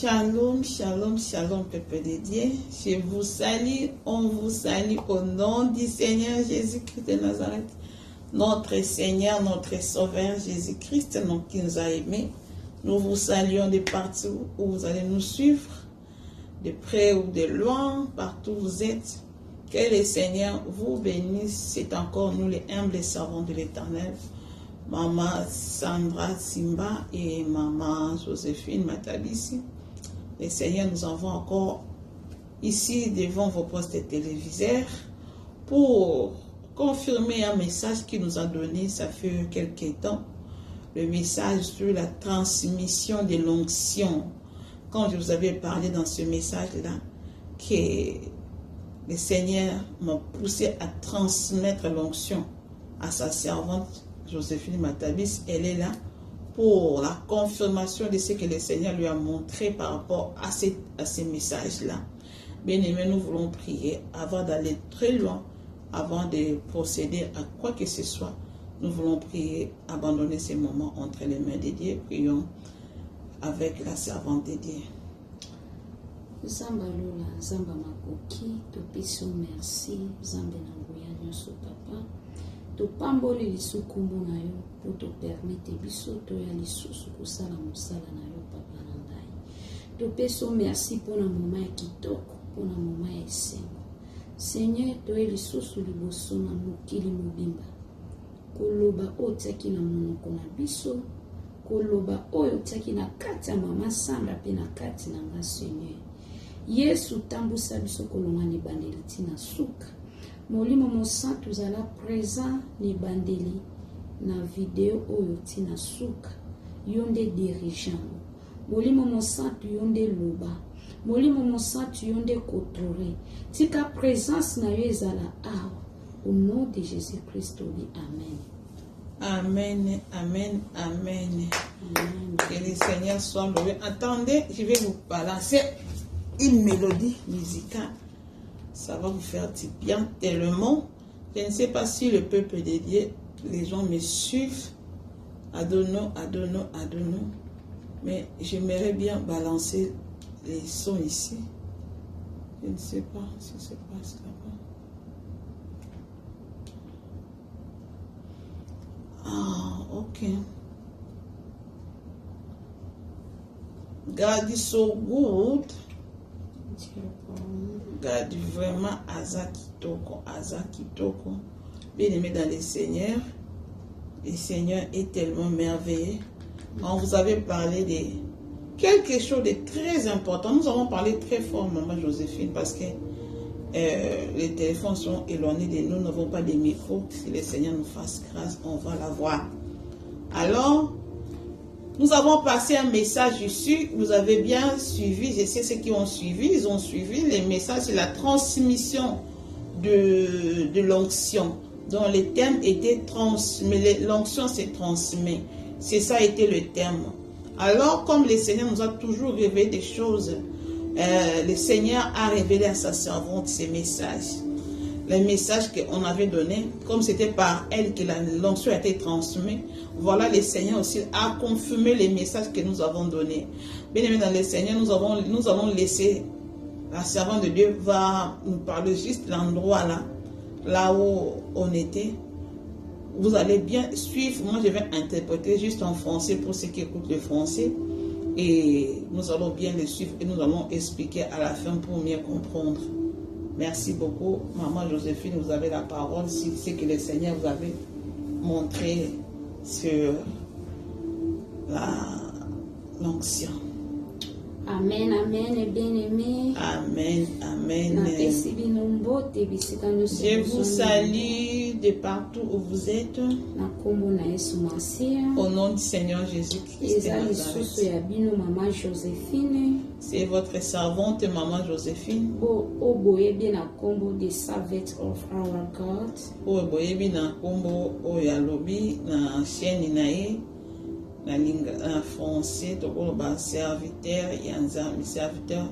Shalom, shalom, shalom, peuple de Dieu. Je vous salue, on vous salue au nom du Seigneur Jésus-Christ de Nazareth. Notre Seigneur, notre Sauveur Jésus-Christ, qui nous a aimés. Nous vous saluons de partout où vous allez nous suivre, de près ou de loin, partout où vous êtes. Que le Seigneur vous bénisse. C'est encore nous les humbles servants de l'Éternel. Maman Sandra Simba et Maman Joséphine Matabisi. Le Seigneur nous envoie encore ici devant vos postes téléviseurs pour confirmer un message qu'il nous a donné, ça fait quelques temps. Le message sur la transmission de l'onction. Quand je vous avais parlé dans ce message-là, que le Seigneur m'a poussé à transmettre l'onction à sa servante Joséphine Matabis, elle est là pour la confirmation de ce que le Seigneur lui a montré par rapport à ces messages-là. Bien-aimés, nous voulons prier avant d'aller très loin, avant de procéder à quoi que ce soit. Nous voulons prier, abandonner ces moments entre les mains de Dieu. Prions avec la servante de Dieu. Zamba lola, zamba makoki, topiso merci, zamba nangoya nyoso papa. Topamboli lisukumbu na yo, pour te permettre biso to ya lisusu kusala musala na yo papa na ngai. Topeso merci pour na moma ya kitoko, pour na moma ya esengo. Seigneur, to ya lisusu liboso na mokili mobimba. Koloba oyo tiaki na monoko na biso, koloba oyo tiaki na kati ya mama Sandra pe na kati na nga Seigneur. Yesu tambusa biso kolonga ni bandeli tina suka. Molimo mosantu uzala présent ni bandeli na video oyo tina suka. Yonde dirigeant. Molimo mosantu yonde loba. Molimo mosantu yonde contrôler. Tika présence na yo ezala awa. Au nom de Jésus-Christ, oui, amen. Amen, amen, amen. Amen. Que le Seigneur soit loué. Attendez, je vais vous balancer une mélodie musicale. Ça va vous faire du bien tellement. Je ne sais pas si le peuple de Dieu, les gens me suivent. Adonons. Mais j'aimerais bien balancer les sons ici. Je ne sais pas si ça passe là-bas. Ah, ok. God is so good. God vraiment Azakitoko. Bien aimé dans le Seigneur est tellement merveilleux. On vous avait parlé de quelque chose de très important. Nous avons parlé très fort, maman Joséphine, parce que les téléphones sont éloignés de nous, nous n'avons pas de micro. Si le Seigneur nous fasse grâce, on va la voir. Alors, nous avons passé un message ici, vous avez bien suivi, je sais ceux qui ont suivi, ils ont suivi les messages sur la transmission de l'onction. Donc le thème était transmis, l'onction se transmet. C'est ça a été le thème. Alors, comme le Seigneur nous a toujours révélé des choses, le Seigneur a révélé à sa servante ces messages. Les messages qu'on avait donnés, comme c'était par elle que l'onction a été transmise, voilà, le Seigneur aussi a confirmé les messages que nous avons donnés. Bien aimé dans le Seigneur, nous avons laissé, la servante de Dieu va nous parler juste l'endroit là où on était. Vous allez bien suivre, moi je vais interpréter juste en français pour ceux qui écoutent le français. Et nous allons bien le suivre et nous allons expliquer à la fin pour mieux comprendre. Merci beaucoup. Maman Joséphine, vous avez la parole. Si c'est que le Seigneur vous avait montré sur l'onction. Amen, amen, bien-aimé. Amen, amen. Je vous salue de partout où vous êtes. Au nom du Seigneur Jésus-Christ. C'est votre servante, Maman Joséphine. The servant of our God. En français, serviteur.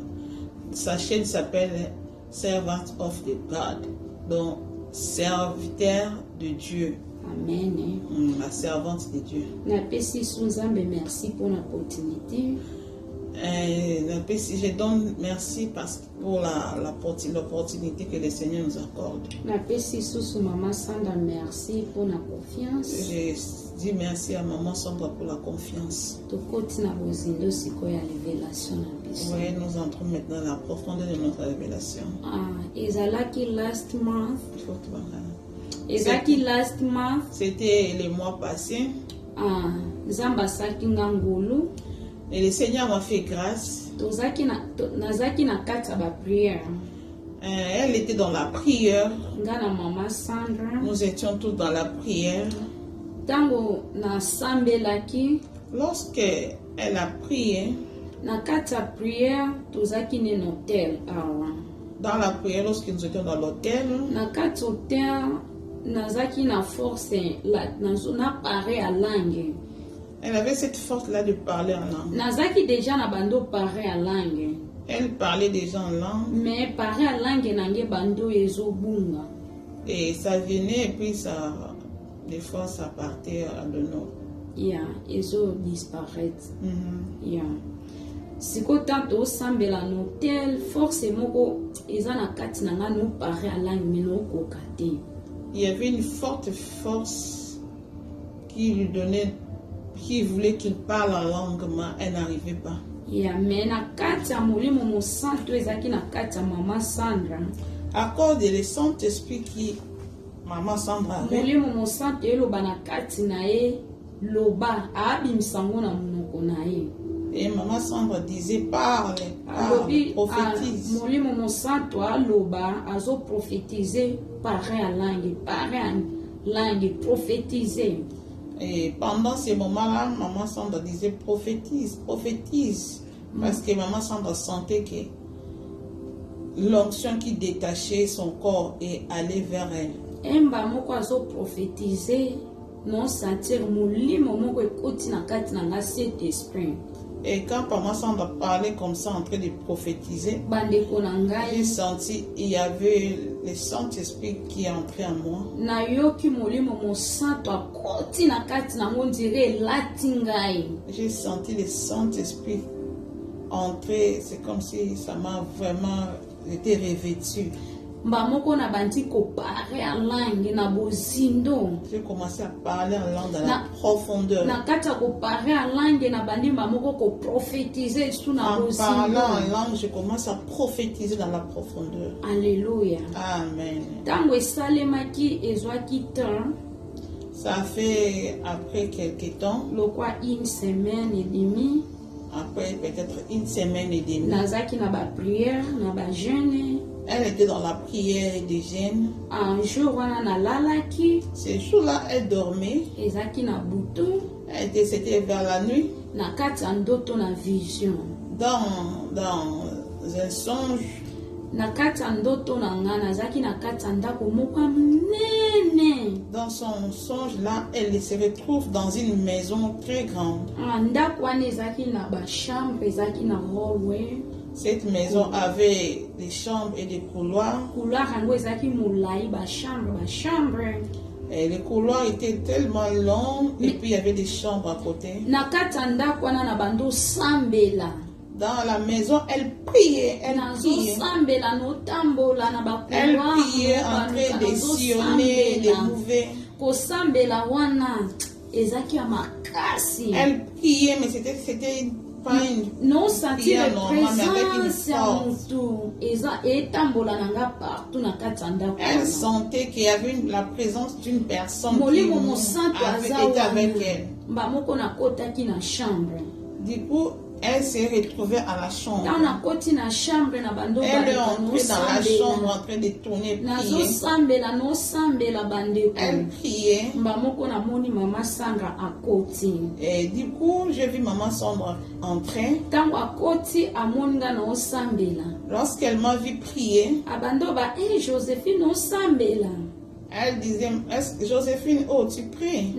Sa chaîne s'appelle Servant of the God, donc serviteur de Dieu. Amen. La servante de Dieu. Merci pour l'opportunité. Je donne merci pour l'opportunité que le Seigneur nous accorde. Maman Sandra, merci pour la confiance. Je dis merci à Maman Sandra pour la confiance. Oui, nous entrons maintenant dans la profondeur de notre révélation. Last month. C'était le mois passé. Et le Seigneur m'a fait grâce. Elle était dans la prière. Nous étions tous dans la prière. Lorsqu'elle a prié, dans la prière, lorsque nous étions dans l'hôtel, elle avait cette force-là de parler en langue. Elle parlait déjà en langue. Mais parler en langue et ça venait et puis ça, des fois ça partait à de nous. Ils ont disparu. Si quand on semble à l'hôtel, forcément ils ont nous parler en langue mais non côté. Il y avait une forte force qui lui donnait, qui voulait qu'il parle en langue, mais elle n'arrivait pas. Accorde le Saint-Esprit qui Maman Sandra avait. Et Maman Sandra disait parle, prophétise. Et pendant ces moments-là, Maman Sandra disait prophétise, prophétise. Parce que Maman Sandra sentait que l'onction qui détachait son corps et allait vers elle. Et quand Maman Sandra parlait comme ça, en train de prophétiser, j'ai senti il y avait le Saint-Esprit qui est entré en moi. J'ai senti le Saint-Esprit entrer, c'est comme si ça m'a vraiment été revêtu. J'ai commencé à parler en langue dans la profondeur. En parlant en langue, je commence à prophétiser dans la profondeur. Alléluia. Amen. Ça fait après quelques temps. Une semaine et demie. Après peut-être une semaine et demie. Elle était dans la prière et des jeûnes. Un jour, ce jour-là, elle dormait. C'était vers la nuit. Dans un songe. Dans son songe là, elle se retrouve dans une maison très grande. Cette maison avait des chambres et des couloirs. Et les couloirs étaient tellement longs et puis il y avait des chambres à côté. Dans la maison, elle priait, elle priait. Elle priait en train de sillonner, de mouver. Elle priait, mais c'était pas une prière normale, mais avec une force. Elle sentait qu'il y avait la présence d'une personne qui était avec elle. Du coup, elle s'est retrouvée à la chambre. Elle est entrée dans la chambre en train de tourner, prier. Elle priait. Et du coup, j'ai vu Maman Sandra entrer. Lorsqu'elle m'a vu prier, elle disait, Joséphine, oh, tu pries?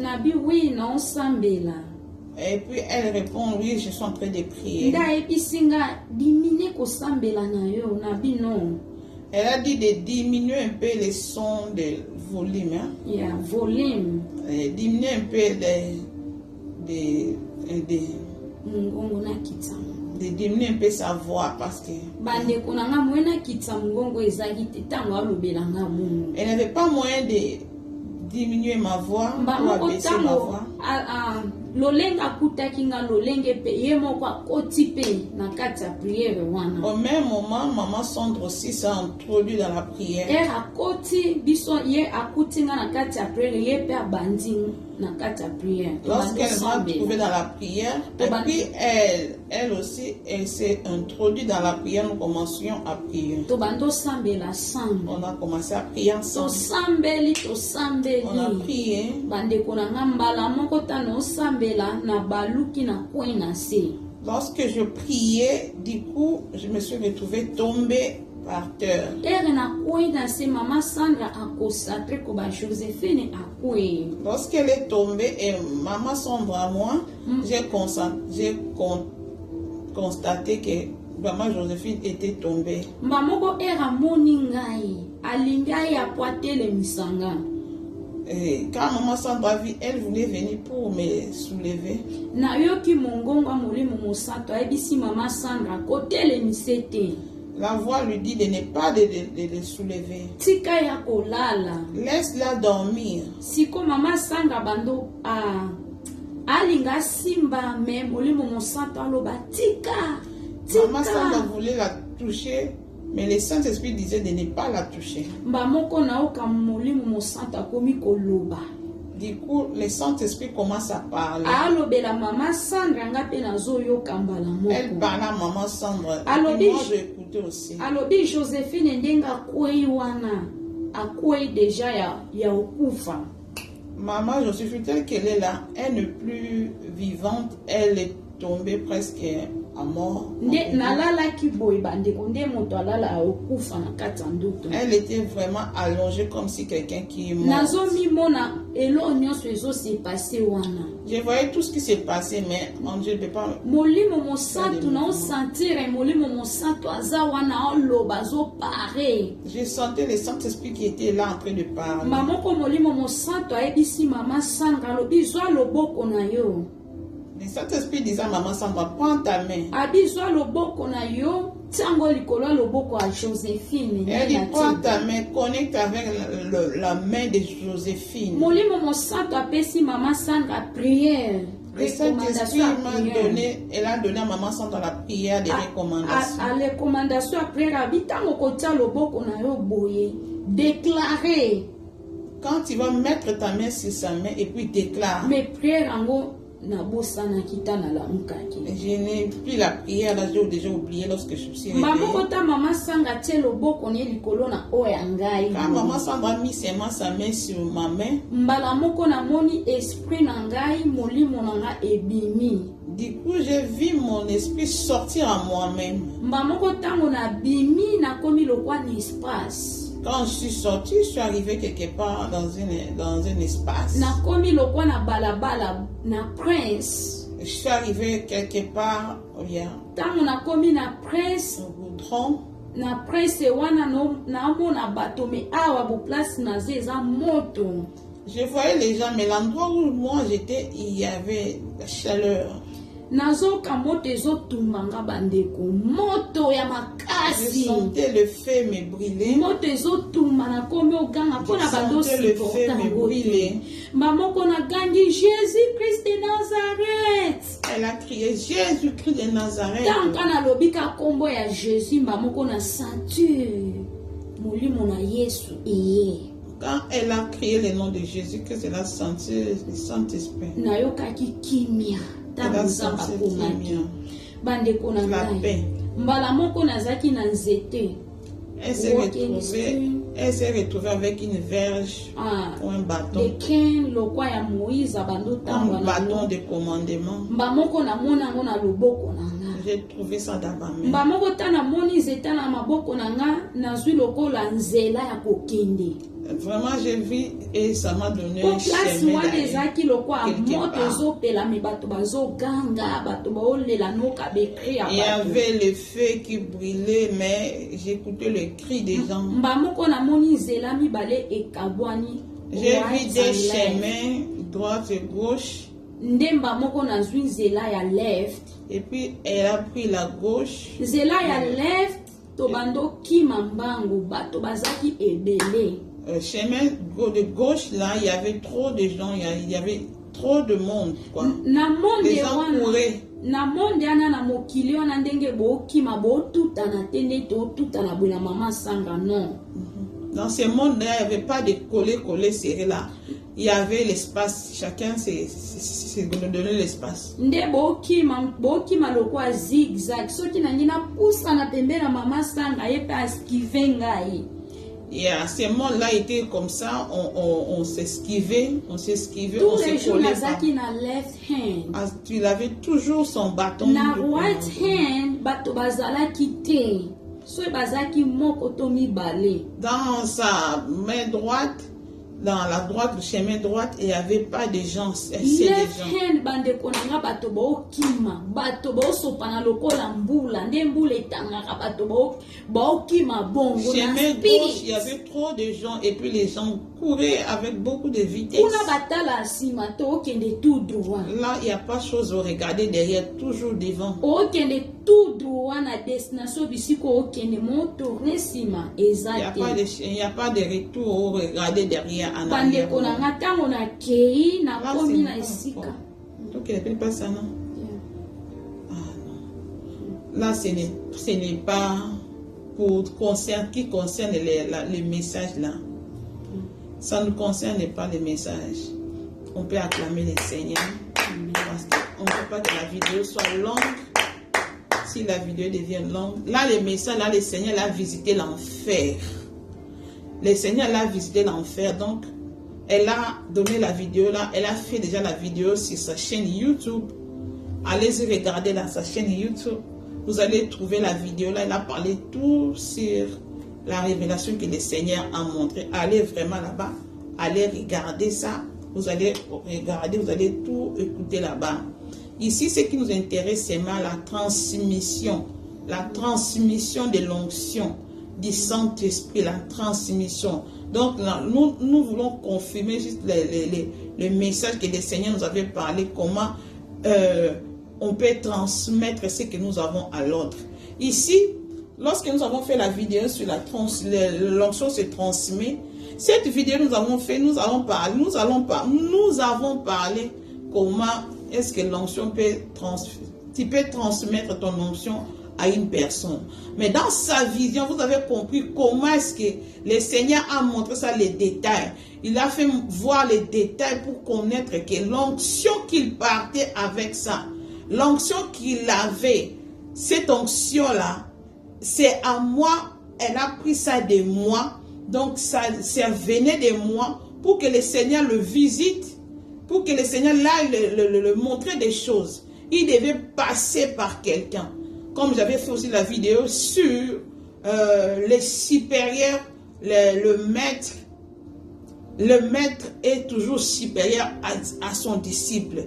Et puis elle répond, oui, je suis en train de prier. Elle a dit de diminuer un peu le son de volume. Volume. Diminuer un peu mungongo na kitsa de diminuer un peu sa voix parce que bandeko na nga moye nakitisa mongongo ezalaki te ntango alobelanga bongo. elle n'avait pas moyen de diminuer ma voix ou mbamoko abaisser ma ntango voix. lolenge akutaki nga lolenge mpe ye moko akoti mpe na kati ya priere wana. Au même moment, maman Sandre aussi s'est introduite dans la prière. akoti biso ye akuti nga na kati ya priere ye mpe abandi na kati ya priere. Lorsqu'elle m'a trouvée dans la prière, et puis elle aussi, elle s'est introduite dans la prière, nous commencions à prier. tobanda osambela sambe On a commencé à prier ensemble. tosambeli On a prié. bandeko na nga mbala moko tano osambela na baluki na kwe na se. Lorsque je priais, du coup, je me suis retrouvée tombée par terre. ere na kwe na se mama Sandra akosatre ko ba Joséphine akwe. Lorsqu'elle est tombée, et maman Sandra à moi, j'ai constaté que maman Joséphine était tombée. mbamoko ere amoni ngai alingi ayapo atelemisanga. Et quand maman Sandra vit, elle voulait venir pour me soulever. nayoki mongongo ya molimo mosantu ayebisi mama Sandra kotelemise te. La voix lui dit de ne pas de le soulever. tika ya kolala. Laisse-la dormir. siko mama Sandra bando alinga simba me molimo mosantu aloba tika. Maman Sandra voulait la toucher, mais le Saint-Esprit disait de ne pas la toucher. mbamoko naoka molimo mosantu akomi koloba. Du coup, le Saint-Esprit commence à parler. alobela mama Sandra nga mpe nazoyoka mbala Elle moko. parle à maman Sandra. Alors, Et moi, j'ai écouté aussi. alobi Joséphine ndenge akwei wana akwei deja ya okufa. Maman Joséphine, telle qu'elle est là, elle n'est plus vivante. Elle est tombée presque à mort. nde nalalaki boye bandeko nde moto alala okufa na kati ya ndoto. Elle était vraiment allongée comme si quelqu'un qui est mort. nazomimona eloko nyonso ezosepase wana. Je voyais tout ce qui s'est passé, mais je ne peux pas. molimo mosantu naosantire molimo mosantu aza wana oloba azopare. Je sentais le Saint-Esprit qui était là en train de parler. mamoko molimo mosantu ayebisi mama Sandra alobi zwa loboko na yo. Le Saint-Esprit disait à maman Sandra, prends ta main. abi zwa loboko na yo tiango likolo ya loboko ya Joséphine. Elle dit, prends ta main, connecte avec la main de Joséphine. molimo mosantu apesi mama Sandra prière. Le Saint-Esprit m'a donné, elle a donné à maman Sandra la prière des recommandations. a recommandation ya prière abi ntango kotia loboko na yo boye déclarer. Quand tu vas mettre ta main sur sa main et puis déclare. mais prière yango nabosanaki ta nalamukaki. Je n'ai plus la prière, là j'ai déjà oublié lorsque je suis réveillée. mbamoko ta mama Sandra tie loboko ne likolo na oyo ya ngai. Quand maman Sandra a mis seulement sa main sur ma main, mbala moko namoni esprit na ngai molimo na nga ebimi. du coup j'ai vu mon esprit sortir à moi-même. mbamoko ntango nabimi nakomi lokwa na espace. Quand je suis sortie, je suis arrivée quelque part dans un espace. nakomi lokwa na balabala na prince. Je suis arrivée quelque part, bien, ntango nakomi na prince. au goudron. na prince wana naomona bato me awa boplace naza eza moto. Je voyais les gens, mais l'endroit où moi j'étais, il y avait la chaleur. nazoka moto ezotumbanga bandeko moto ya Je makasi. sentais le feu me brûler. moto ezotumba nakomi oganga mpona Je sentais le feu me brûler. mbamoko nagangi Jésus Christ de Nazareth. Elle a crié Jésus-Christ de Nazareth. tanka nalobi ka kombo ya Jésus mbamoko na ceinture molimo na Yesu eye. Quand elle a crié le nom de Jésus-Christ, elle a senti le Saint-Esprit. nayokaki kimia Elle a ntango nzambe senti akomaki. le bandeko na la ngai paix. mbala moko nazalaki na nzete. Elle s'est retrouvée avec une verge ou un bâton. eken lokwa ya Moïse abando ntango Un bâton de commandement. mba moko namona yango na loboko na nga. J'ai trouvé ça dans ma main. mba moko ta namoni nzeta na maboko na nga nazwi lokola nzela ya kokende. Vraiment, j'ai vu et ça m'a donné po un place chemin wana d'aller ezalaki lokwa quelque moto part. ezopela me bato bazoganga bato baolela noka bekri ya Il y bato. avait le feu qui brûlait, mais j'écoutais le cri des gens. mba moko namoni nzela mibale ekabwani. J'ai right vu des and left. chemins, droite et gauche. nde mba moko nazwi nzela ya left. Et puis, elle a pris la gauche. Zela ya left, tobando ki mambango, bato bazaki ebele. Chemin de gauche, là, il y avait trop de gens, il y avait trop de monde, quoi. Na monde Les gens couraient. Na monde ana na mokili wana ndenge bokima botuta na tende to tuta na bwina mama sanga non. Dans ce monde-là, il n'y avait pas de collé serré là. Il y avait l'espace, chacun s'est donné l'espace. Nde bokima lokwa zigzag soki na ngina pusa na pembe na mama sanga yepe askive ngai. Et à ce monde-là, était comme ça, on s'esquivait, on se collait. Na left hand. Il avait toujours son bâton. Na right hand, bato bazala kite. So bazaki moko tomi balé. Dans sa main droite, dans la droite, le chemin droite, il n'y avait pas de gens. Left hand bande konanga bato bo kima, bato bo sopana lokola mbula, nde mbula etangaka bato bo kima bongo. Chemin gauche, il y avait trop de gens et puis les gens couraient avec beaucoup de vitesse. Kuna batala sima to kende tout droit. Là, il n'y a pas de chose à regarder derrière, toujours devant. O kende tout droit na destination bisiko o kende mo tourner sima exact. Il n'y a pas de retour au regarder derrière. Bande konanga tango na kei na komi na esika. Donc il n'appelle pas ça, non? Ah non. Là, ce n'est pas pour qui concerne les messages là. Ça ne concerne pas les messages. On peut acclamer les Seigneurs. Parce qu'on ne peut pas que la vidéo soit longue. Si la vidéo devient longue. Là, les messages, là, le Seigneur a visité l'enfer. Le Seigneur l'a visité l'enfer, donc elle a donné la vidéo là, elle a fait déjà la vidéo sur sa chaîne YouTube. Allez-y regarder dans sa chaîne YouTube, vous allez trouver la vidéo là, elle a parlé tout sur la révélation que le Seigneur a montré. Allez vraiment là-bas, allez regarder ça, vous allez regarder, vous allez tout écouter là-bas. Ici, ce qui nous intéresse, c'est la transmission de l'onction du Saint-Esprit, la transmission. Donc, là, nous voulons confirmer juste le message que le Seigneur nous avait parlé, comment on peut transmettre ce que nous avons à l'autre. Ici, lorsque nous avons fait la vidéo sur l'onction se transmet, cette vidéo nous avons fait, nous avons parlé comment est-ce que l'onction tu peux transmettre ton onction à une personne. Mais dans sa vision, vous avez compris comment est-ce que le Seigneur a montré ça, les détails. Il a fait voir les détails pour connaître que l'onction qu'il partait avec ça, l'onction qu'il avait, cette onction-là, c'est à moi, elle a pris ça de moi, donc ça venait de moi pour que le Seigneur le visite, pour que le Seigneur aille le montrer des choses. Il devait passer par quelqu'un. Comme j'avais fait aussi la vidéo sur les supérieurs, le maître est toujours supérieur à son disciple.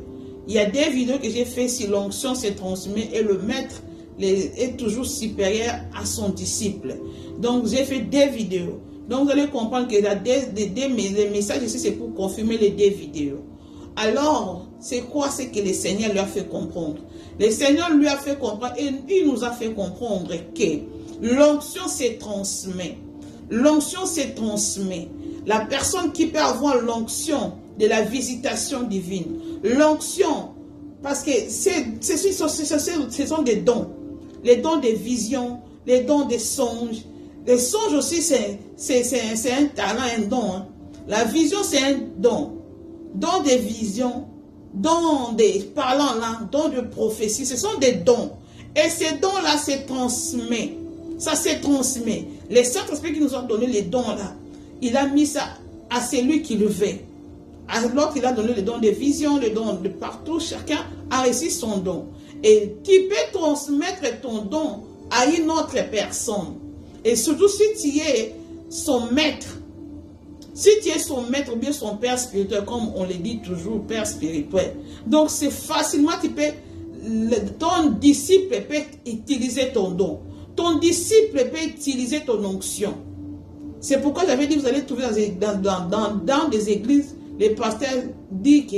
Il y a des vidéos que j'ai fait si l'onction se transmet et le maître est toujours supérieur à son disciple. Donc j'ai fait des vidéos. Donc vous allez comprendre que les messages ici c'est pour confirmer les deux vidéos. Alors, c'est quoi ce que le Seigneur lui a fait comprendre? Le Seigneur lui a fait comprendre et il nous a fait comprendre que l'onction se transmet. L'onction se transmet. La personne qui peut avoir l'onction de la visitation divine. L'onction, parce que ce sont des dons. Les dons de vision, les dons de songes. Les songes aussi, c'est un talent, un don. Hein. La vision, c'est un don. Don de vision, don de parlant là, don de prophétie, ce sont des dons. Et ces dons-là se transmettent. Ça se transmet. Les Saint-Esprit qui nous ont donné les dons-là, il a mis ça à celui qui le veut. Alors qu'il a donné les dons de vision, les dons de partout, chacun a reçu son don. Et tu peux transmettre ton don à une autre personne. Et surtout si tu es son maître. Si tu es son maître ou bien son père spirituel, comme on le dit toujours, père spirituel. Donc c'est facilement, ton disciple peut utiliser ton don. Ton disciple peut utiliser ton onction. C'est pourquoi j'avais dit, vous allez trouver dans des églises, les pasteurs disent que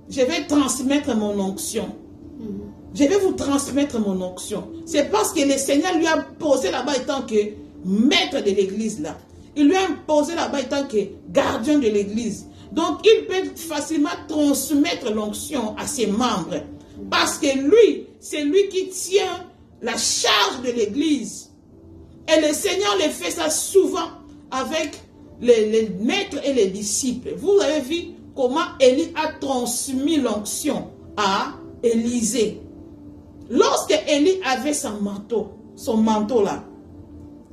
je vais transmettre mon onction. je vais vous transmettre mon onction. C'est parce que le Seigneur lui a posé là-bas étant que maître de l'église là. Il lui a imposé là-bas étant que gardien de l'église. Donc, il peut facilement transmettre l'onction à ses membres. Parce que lui, c'est lui qui tient la charge de l'église. Et le Seigneur le fait ça souvent avec les maîtres et les disciples. Vous avez vu comment Élie a transmis l'onction à Élisée. Lorsque Élie avait son manteau là,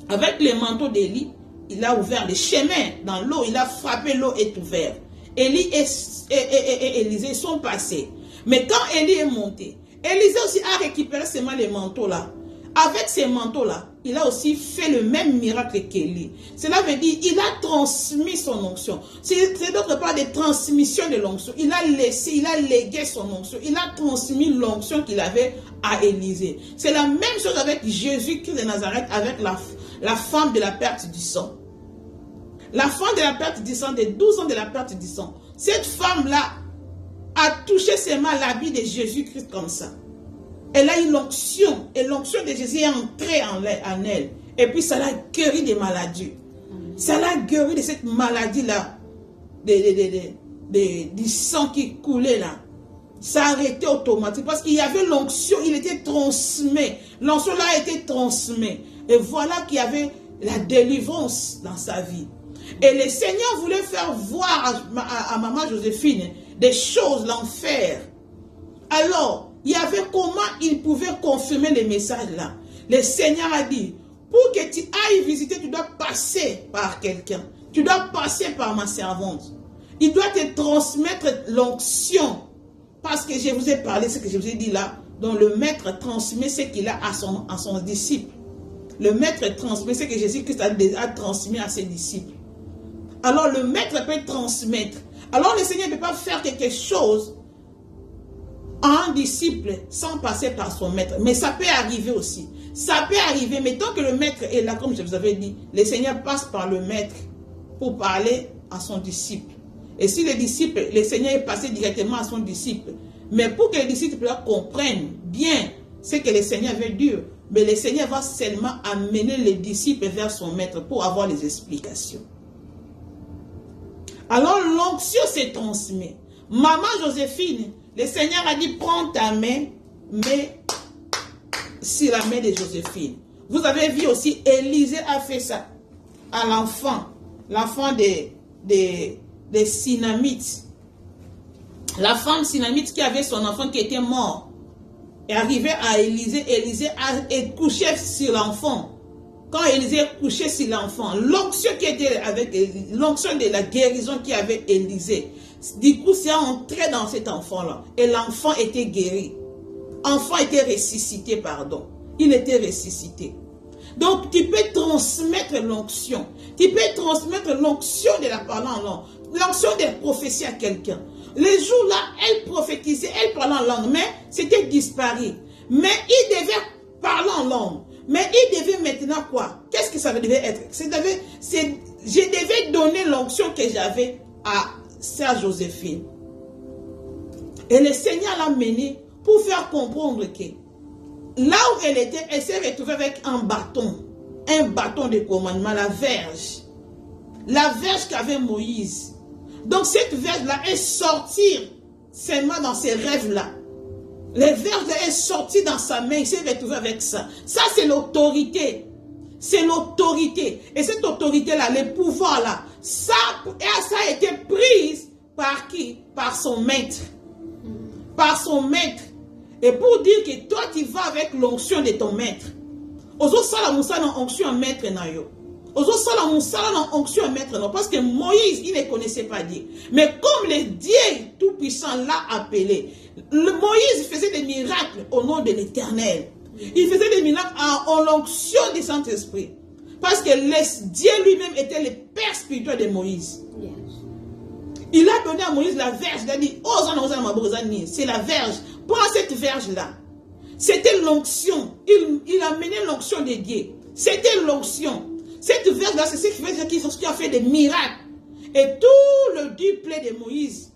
avec le manteau d'Élie, il a ouvert le chemin dans l'eau, il a frappé, l'eau est ouverte. Élie et Élisée sont passés. Mais quand Élie est monté, Élisée aussi a récupéré seulement les manteaux là. Avec ces manteaux-là, il a aussi fait le même miracle qu'Élie. Cela veut dire qu'il a transmis son onction. C'est d'autre part des transmissions de l'onction. Il a légué son onction. Il a transmis l'onction qu'il avait à Élisée. C'est la même chose avec Jésus-Christ de Nazareth, avec la femme de la perte du sang. La femme de la perte du sang, de 12 ans de la perte du sang. Cette femme-là a touché seulement l'habit de Jésus-Christ comme ça. Elle a eu l'onction, et l'onction de Jésus est entrée en elle. Et puis ça l'a guéri des maladies. Ça l'a guéri de cette maladie-là, du sang qui coulait là. Ça a arrêté automatiquement parce qu'il y avait l'onction, il était transmis. L'onction là a été transmise. Et voilà qu'il y avait la délivrance dans sa vie. Et le Seigneur voulait faire voir à maman Joséphine des choses, l'enfer. Alors, il y avait comment il pouvait confirmer les messages là. Le Seigneur a dit, pour que tu ailles visiter, tu dois passer par quelqu'un. Tu dois passer par ma servante. Il doit te transmettre l'onction. Parce que je vous ai parlé, ce que je vous ai dit là, dont le maître transmet ce qu'il a à son disciple. Le maître transmet ce que Jésus-Christ a transmis à ses disciples. Alors le maître peut transmettre. Alors le Seigneur ne peut pas faire quelque chose à un disciple sans passer par son maître. Mais ça peut arriver aussi. Ça peut arriver, mais tant que le maître est là, comme je vous avais dit, le Seigneur passe par le maître pour parler à son disciple. Et si le Seigneur est passé directement à son disciple, mais pour que le disciple comprenne bien ce que le Seigneur veut dire, mais le Seigneur va seulement amener les disciples vers son maître pour avoir les explications. Alors l'onction s'est transmise. Maman Joséphine, le Seigneur a dit, prends ta main, mais sur la main de Joséphine. Vous avez vu aussi, Élisée a fait ça à l'enfant des Synamites. La femme Synamite qui avait son enfant qui était mort est arrivée à Élisée. Élisée a couché sur l'enfant. Quand Élisée est couché sur l'enfant, l'onction qui était avec l'onction de la guérison qui avait Élisée, du coup, c'est entré dans cet enfant-là. Et l'enfant était guéri. L'enfant était ressuscité, pardon. Il était ressuscité. Donc, tu peux transmettre l'onction. Tu peux transmettre l'onction de la parole en langue. L'onction de prophétie à quelqu'un. Les jours-là, elle prophétisait, elle parlait en langue, mais c'était disparu. Mais il devait parler en langue. Mais il devait maintenant quoi? Qu'est-ce que ça devait être? Je devais donner l'onction que j'avais à Sœur Joséphine. Et le Seigneur l'a menée pour faire comprendre que là où elle était, elle s'est retrouvée avec un bâton de commandement, la verge qu'avait Moïse. Donc cette verge-là est sortie seulement dans ses rêves-là. Les verges est sortie dans sa main, il s'est retrouvé avec ça. Ça c'est l'autorité. C'est l'autorité. Et cette autorité-là, le pouvoir-là, ça a été prise par qui? Par son maître. Par son maître. Et pour dire que toi, tu vas avec l'onction de ton maître. Ozo sala musala onction maître na yo. Ozo sala musala onction maître na. Parce que Moïse, il ne connaissait pas Dieu. Mais comme le Dieu Tout-Puissant l'a appelé, Moïse faisait des miracles au nom de l'Éternel. Il faisait des miracles en l'onction du Saint-Esprit. Parce que Dieu lui-même était le père spirituel de Moïse. Yes. Il a donné à Moïse la verge. Il a dit, c'est la verge. Prends cette verge-là. C'était l'onction. Il a mené l'onction de Dieu. C'était l'onction. Cette verge-là, c'est cette verge qui a fait des miracles. Et tout le duplé de Moïse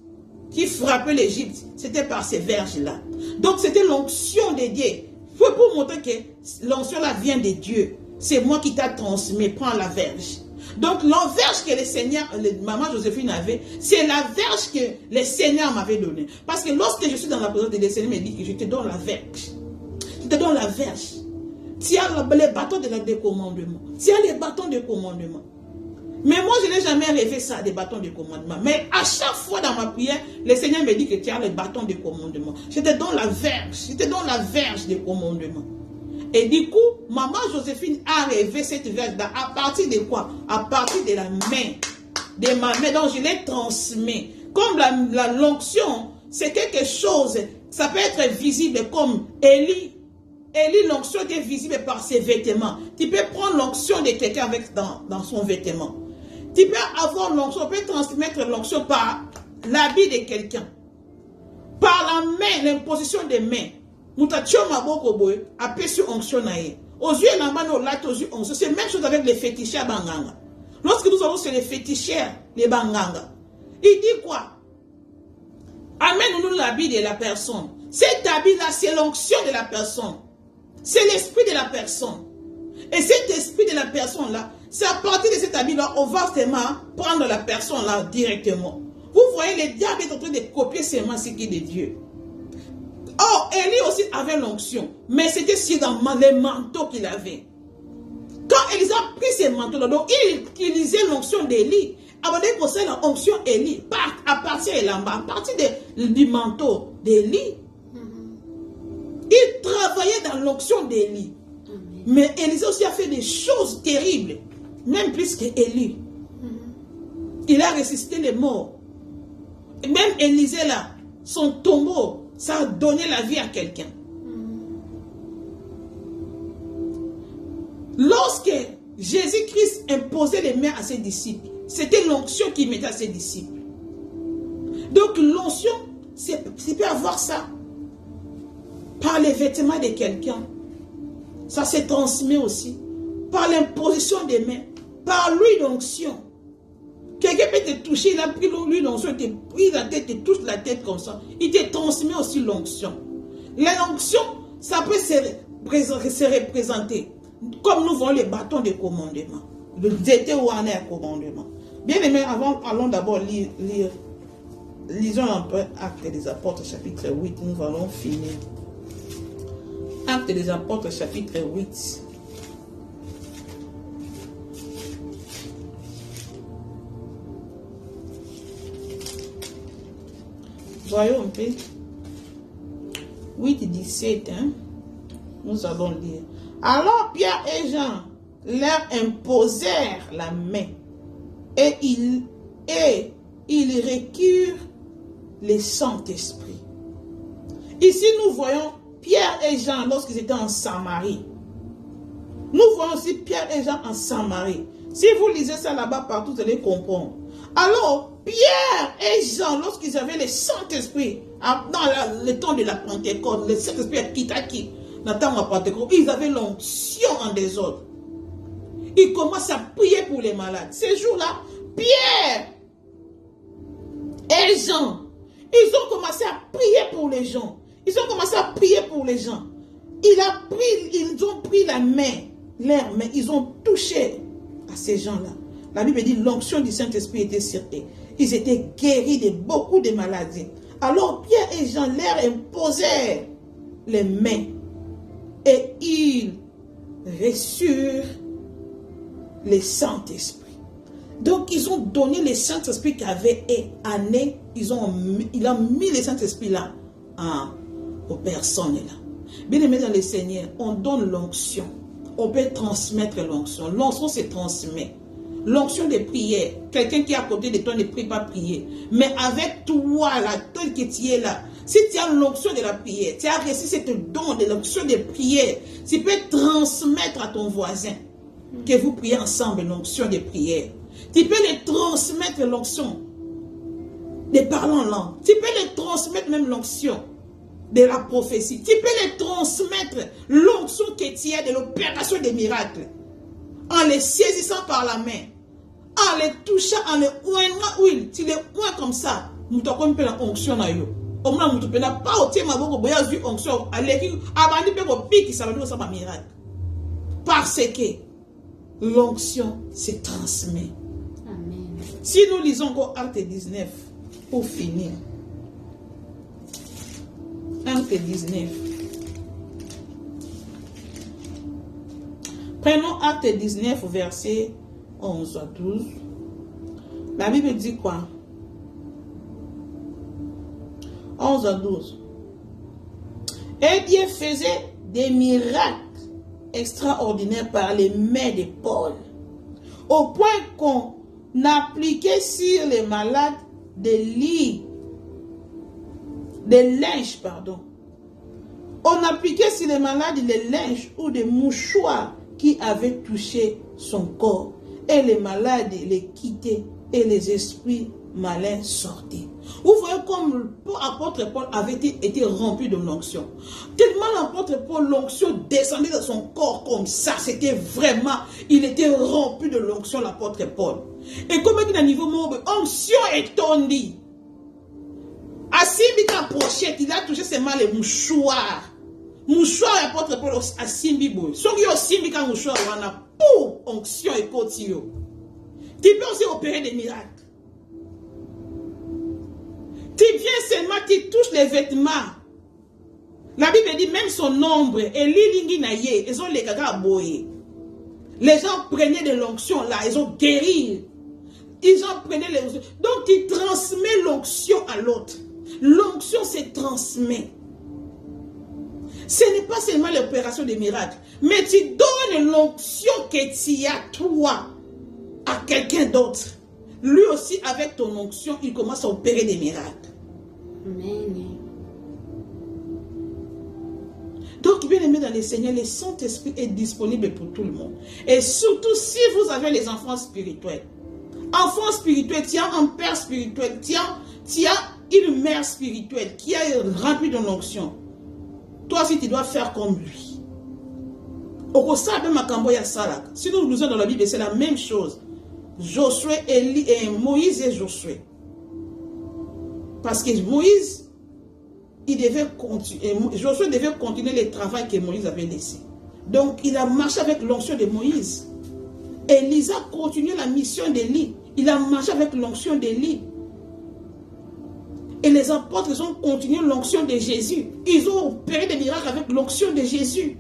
qui frappaient l'Égypte, c'était par ces verges-là. Donc c'était l'onction de Dieu. Pour montrer que l'onction là vient de Dieu. C'est moi qui t'a transmis, prends la verge. Donc la verge que le Seigneur, maman Joséphine avait, c'est la verge que le Seigneur m'avait donnée. Parce que lorsque je suis dans la présence de Dieu, le Seigneur me dit que je te donne la verge. Je te donne la verge. Tu as les bâtons de commandement. Tu as les bâtons de commandement. Mais moi, je n'ai jamais rêvé ça, des bâtons de commandement. Mais à chaque fois dans ma prière, le Seigneur me dit que tu as les bâtons de commandement. Je te donne la verge. Je te donne la verge de commandement. Et du coup, maman Joséphine a rêvé cette verge-là. À partir de quoi? À partir de la main. De ma main. Donc, je l'ai transmis. Comme l'onction, c'est quelque chose, ça peut être visible comme Élie. Élie, l'onction était visible par ses vêtements. Tu peux prendre l'onction de quelqu'un dans son vêtement. Tu peux avoir l'onction, on peut transmettre l'onction par l'habit de quelqu'un. Par la main, l'imposition des mains. C'est la même chose avec les féticheurs banganga. Lorsque nous allons sur les féticheurs, les banganga, il dit quoi? Amène-nous l'habit de la personne. Cet habit-là, c'est l'onction de la personne. C'est l'esprit de la personne. Et cet esprit de la personne-là, c'est à partir de cet habit-là, on va seulement prendre la personne-là directement. Vous voyez, le diable est en train de copier seulement ce qui est de Dieu. Oh, Élie aussi avait l'onction, mais c'était sur les manteaux qu'il avait. Quand Élie a pris ses manteaux-là, donc il utilisait l'onction d'Élie. Avant de poser l'onction Élie, à partir de là-bas, à partir du manteau d'Élie, il travaillait dans l'onction d'Élie. Mais Élisée aussi a fait des choses terribles, même plus qu'Élie. Il a ressuscité les morts. Et même Élisée là, son tombeau, ça a donné la vie à quelqu'un. Lorsque Jésus-Christ imposait les mains à ses disciples, c'était l'onction qu'il mettait à ses disciples. Donc l'onction, tu peux avoir ça par les vêtements de quelqu'un. Ça se transmet aussi par l'imposition des mains, par l'huile d'onction. Quelqu'un peut te toucher, il a pris l'huile d'onction, il te pris la tête, il te touche la tête comme ça. Il te transmet aussi l'onction. L'onction, ça peut se représenter comme nous voyons les bâtons de commandement. Le dété ou un commandement. Bien aimé, allons d'abord lire. Lisons un peu Actes des Apôtres, chapitre 8. Nous allons finir. Actes des Apôtres, chapitre 8. Voyons un peu. 8, 17. Hein? Nous allons lire. Alors Pierre et Jean leur imposèrent la main et ils requirent le Saint-Esprit. Ici, nous voyons Pierre et Jean lorsqu'ils étaient en Samarie. Nous voyons aussi Pierre et Jean en Samarie. Si vous lisez ça là-bas partout, vous allez comprendre. Alors, Pierre et Jean, lorsqu'ils avaient le Saint-Esprit, dans le temps de la Pentecôte, le Saint-Esprit a quitté dans le temps de la Pentecôte, ils avaient l'onction en désordre. Ils commencent à prier pour les malades. Ces jours-là, Pierre et Jean, ils ont commencé à prier pour les gens. Ils ont commencé à prier pour les gens. Ils ont pris la main, leur main, ils ont touché à ces gens-là. La Bible dit l'onction du Saint-Esprit était sur eux. Ils étaient guéris de beaucoup de maladies. Alors Pierre et Jean leur imposèrent les mains et ils reçurent le Saint-Esprit. Donc ils ont donné le Saint-Esprit qu'avait amené. Il a mis le Saint-Esprit là aux personnes là. Bien aimé dans le Seigneur, on donne l'onction. On peut transmettre l'onction. L'onction se transmet. L'onction de prière. Quelqu'un qui est à côté de toi ne prie pas prier. Mais avec toi là, tel que tu es là, si tu as l'onction de la prière, tu as reçu cette don de l'onction de prière, tu peux transmettre à ton voisin que vous priez ensemble l'onction de prière. Tu peux les transmettre l'onction de parler en langue. Tu peux les transmettre même l'onction de la prophétie. Tu peux les transmettre l'onction que tu as de l'opération des miracles. En les saisissant par la main, en les touchant, en les oignant huile, tu les oins comme ça, mutu akomi mpe na onction na yo omona mutu mpe na pa otie maboko boye azwi onction aleki abandi mpe kobikisa bandi kosala miracle parce que l'onction se transmet. Amen. Si nous lisons encore Acte 19 pour finir, Acte 19. Prenons Acte 19, verset 11 à 12. La Bible dit quoi? 11 à 12. Et Dieu faisait des miracles extraordinaires par les mains de Paul, au point qu'on appliquait sur les malades des lits, des linges, pardon. On appliquait sur les malades des linges ou des mouchoirs qui avaient touché son corps, et les malades les quittaient et les esprits malins sortaient. Vous voyez comme l'apôtre Paul avait été rempli de l'onction. Tellement l'apôtre Paul, l'onction descendait dans son corps comme ça. C'était vraiment, il était rempli de l'onction, l'apôtre Paul. Et comme il y a un niveau mobile, onction est tondie. Asimbi ka pochette, il a touché seulement les mouchoirs. Mouchoir l'apôtre Paul a simbi boy. Songi yo simbi ka mouchoir wana pour onction et kotio. Tu peux aussi opérer des miracles. Tu viens seulement, tu touches les vêtements. La Bible dit même son ombre, et l'ilingui naye, ils ont les gaga boye. Les gens prenaient de l'onction là, ils ont guéri. Ils ont prenaient les onction. Donc tu transmets l'onction à l'autre. L'onction se transmet. Ce n'est pas seulement l'opération des miracles, mais tu donnes l'onction que tu as toi à quelqu'un d'autre. Lui aussi, avec ton onction, il commence à opérer des miracles. Amen. Donc, bien aimé dans le Seigneur, le Saint-Esprit est disponible pour tout le monde. Et surtout, si vous avez les enfants spirituels. Enfants spirituels, tu as un père spirituel, tu as une mère spirituelle qui a rempli de l'onction. Toi aussi, tu dois faire comme lui. Si nous lisons dans la Bible, c'est la même chose. Josué, et Moïse et Josué. Parce que Moïse, Josué devait continuer le travail que Moïse avait laissé. Donc, il a marché avec l'onction de Moïse. Élisa a continué la mission d'Élie. Il a marché avec l'onction d'Élie. Et les apôtres ont continué l'onction de Jésus. Ils ont opéré des miracles avec l'onction de Jésus.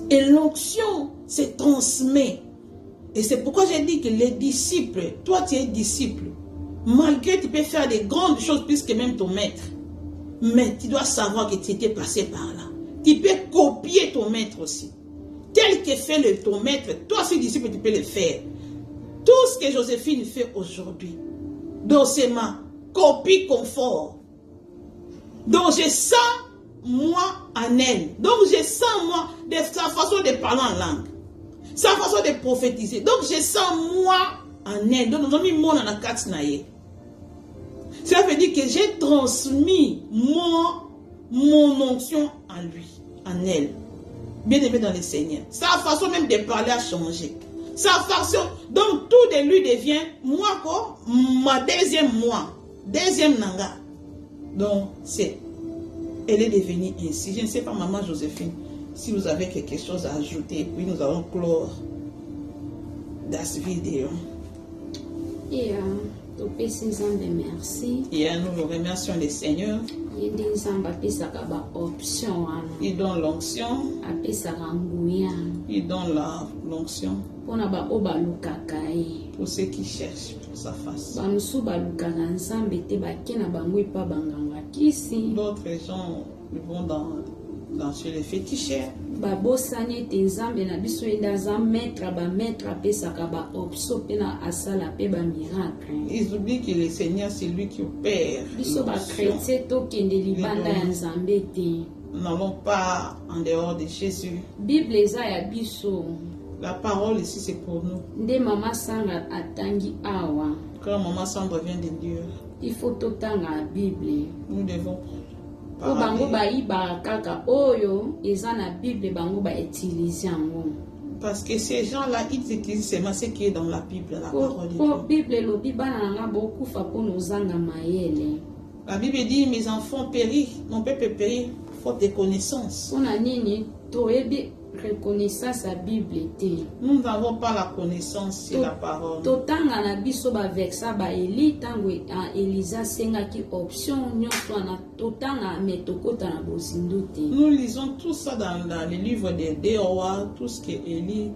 Et l'onction se transmet. Et c'est pourquoi j'ai dit que les disciples, toi tu es disciple, malgré tu peux faire des grandes choses plus que même ton maître. Mais tu dois savoir que tu étais passé par là. Tu peux copier ton maître aussi. Tel que fait ton maître, toi si disciple tu peux le faire. Tout ce que Joséphine fait aujourd'hui, doucement, copie confort. Donc je sens moi en elle. Donc je sens moi de sa façon de parler en langue. Sa façon de prophétiser. Donc je sens moi en elle. Donc nous avons mis moi dans la carte naïe. Cela veut dire que j'ai transmis mon onction en lui, en elle. Bien aimé dans le Seigneur. Sa façon même de parler a changé. Sa façon, donc tout de lui devient moi quoi, ma deuxième moi, deuxième nanga. Donc elle est devenue ainsi. Je ne sais pas, maman Joséphine, si vous avez quelque chose à ajouter, puis nous allons clore dans cette vidéo. Et merci. Et nous vous remercions le Seigneur. Il donne l'onction. Il donne l'onction. Pour ceux qui cherchent pour sa face. D'autres gens vont dans chez les féticheurs. Ils oublient que le Seigneur c'est lui qui opère. Nous n'allons pas en dehors de Jésus. La parole ici c'est pour nous. Quand maman Sandra vient de Dieu, il faut tout temps la Bible. Nous devons Parce que ces gens-là, ils utilisent seulement ce qui est dans la Bible, la parole de Dieu. La Bible dit, mes enfants périssent, mon peuple périt, faute de connaissances. Reconnaissance à Bible était. Nous n'avons pas la connaissance sur la parole. Totanga na biso ba vexa ba Eli tango Elisa senga ki option nyonso na totanga metokota na bozindo te. Nous lisons tout ça dans les livres des rois, tout ce que Élie,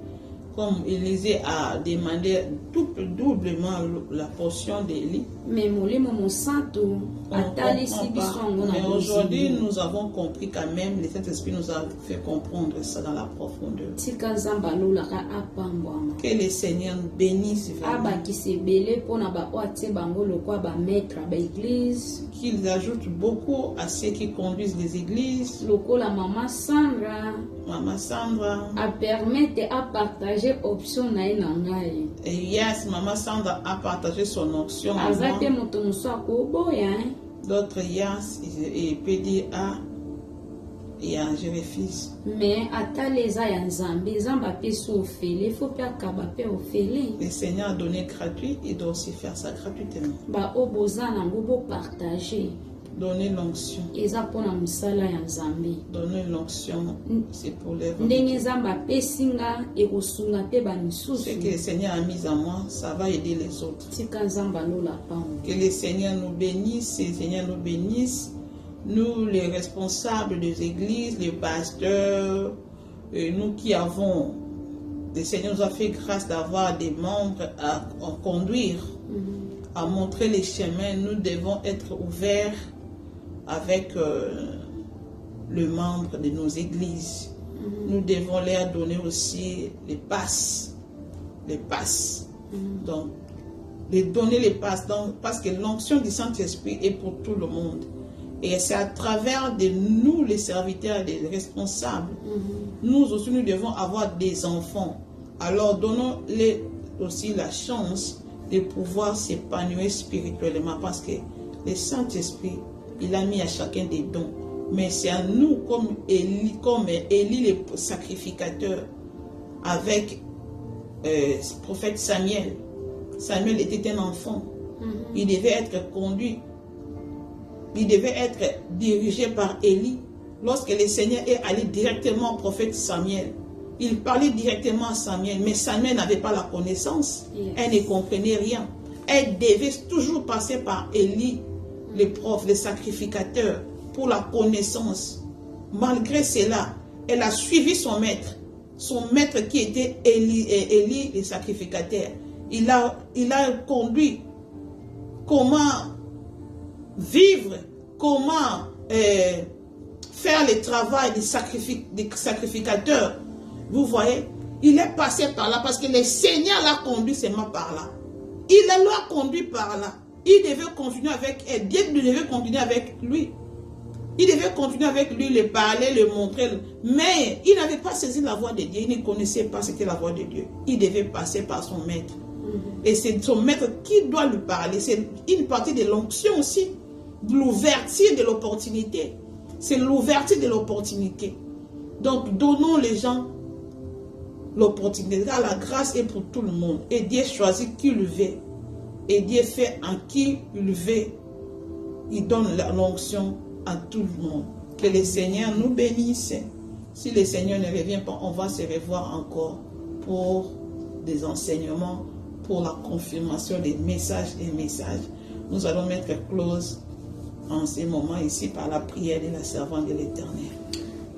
comme Élisée a demandé doublement la portion d'Élie. Mais molimo santo atali si biso ngo na. Mais aujourd'hui, nous avons compris quand même, le Saint-Esprit nous a fait comprendre ça dans la profondeur. Tika nzamba lola ka apambwama. Que le Seigneur nous bénisse vraiment. Aba ki se belé pona ba oate bango lokwa ba maître ba église. Qu'ils ajoutent beaucoup à ceux qui conduisent les églises. Lokola Maman Sandra. Maman Sandra. A permettre à partager option na ngai. Et yes, Maman Sandra a partagé son option. Azate moto muso ko boya. D'autres yes, il peut dire ah, je refuse. Mais ataleza ya nzambe, nzamba pe so ofele, faut pas kaba pe ofele. Le Seigneur a donné gratuit, il doit aussi faire ça gratuitement. Ba oboza na ngobo partager. Donner l'onction. Eza pona musala ya nzambe. Donner l'onction, c'est pour l'œuvre. Ndenge nzamba pe singa e kosunga pe ba misusu. Ce que le Seigneur a mis en moi, ça va aider les autres. Tika nzamba lola pa. Que le Seigneur nous bénisse, le Seigneur nous bénisse. Nous, les responsables des églises, les pasteurs, nous qui avons, le Seigneur nous a fait grâce d'avoir des membres à conduire, à montrer les chemins. Nous devons être ouverts avec le membre de nos églises. Nous devons leur donner aussi les passes. Les passes. Donc, les donner les passes. Donc, parce que l'onction du Saint-Esprit est pour tout le monde. Et c'est à travers de nous, les serviteurs, les responsables. Nous aussi, nous devons avoir des enfants. Alors, donnons-les aussi la chance de pouvoir s'épanouir spirituellement. Parce que le Saint-Esprit, il a mis à chacun des dons. Mais c'est à nous, comme Élie, le sacrificateur, avec le prophète Samuel. Samuel était un enfant. Il devait être conduit. Il devait être dirigé par Élie. Lorsque le Seigneur est allé directement au prophète Samuel, il parlait directement à Samuel, mais Samuel n'avait pas la connaissance. Elle ne comprenait rien. Elle devait toujours passer par Élie, le prof, le sacrificateur, pour la connaissance. Malgré cela, elle a suivi son maître qui était Élie, le sacrificateur. Il a conduit comment vivre, comment faire le travail des sacrificateurs. Vous voyez, il est passé par là parce que le Seigneur l'a conduit seulement par là. Il l'a conduit par là. Il devait continuer avec elle. Dieu devait continuer avec lui. Il devait continuer avec lui, le parler, le montrer. Mais il n'avait pas saisi la voix de Dieu. Il ne connaissait pas ce qu'était la voix de Dieu. Il devait passer par son maître. Et c'est son maître qui doit lui parler. C'est une partie de l'onction aussi. L'ouverture de l'opportunité. C'est l'ouverture de l'opportunité. Donc, donnons les gens l'opportunité. La grâce est pour tout le monde. Et Dieu choisit qui le veut. Et Dieu fait en qui il veut. Il donne l'onction à tout le monde. Que le Seigneur nous bénisse. Si le Seigneur ne revient pas, on va se revoir encore pour des enseignements, pour la confirmation des messages et messages. Nous allons mettre close en ce moment ici par la prière de la servante de l'Éternel.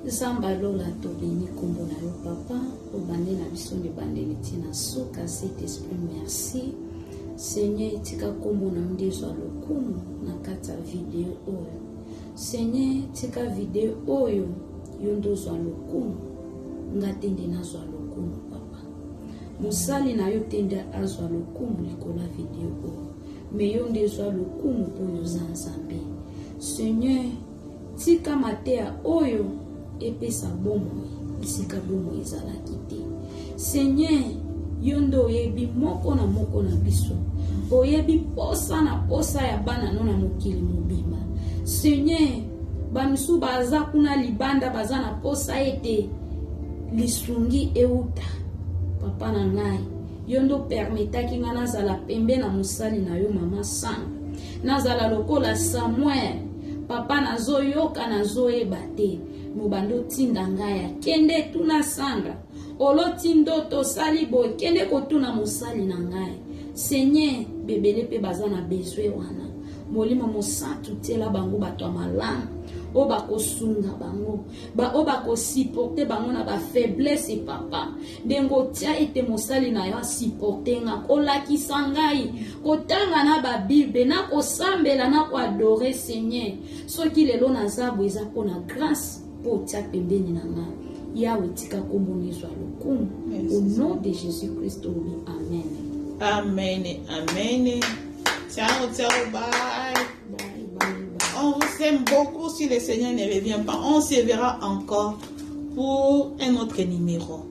Zamba lola to béni kombo na yo papa, obande na biso de bandeli tina soka cet esprit merci. Seigneur tika kombo na ndezo lokumu na kata video oyo. Seigneur tika video oyo yondozo lokumu ngatende na zo lokumu papa. Musali na yo tende azwa lokumu likola video oyo. Me yondezo lokumu po yo zanzambe. Seigneur tika matea oyo epesa bomoi bisika bomoi ezalaki te. Seigneur yondo oyebi moko na biso, oyebi posa na posa ya bana no na mokili mobimba. Seigneur bamisu baza kuna libanda baza na posa ete lisungi euta papa na ngai yo ndo permetaki nga nazala pembe na mosali na yo mama Sandra nazala lokola Samuel papa nazoyoka nazoyeba te mobando tinda ngai akende tuna Sandra oloti ndoto osali boye kende kotuna mosali na ngai Seigneur bebele pe baza na besoin wana molimo mosantu tela bango bato ya malamu o bakosunga bango o bakosiporte bango na bafaiblesse papa ndengo tia ete mosali na yo asiporte nga kolakisa ngai kotanga na babible na kosambela na koadore Seigneur soki lelo naza bo eza mpona grâce mpo tia pembeni na ngai yawe tika komonizwa lokumu au nom de Jésus Christ obi amen amen amen. Ciao ciao bye. On vous aime beaucoup. Si le Seigneur ne revient pas, on se verra encore pour un autre numéro.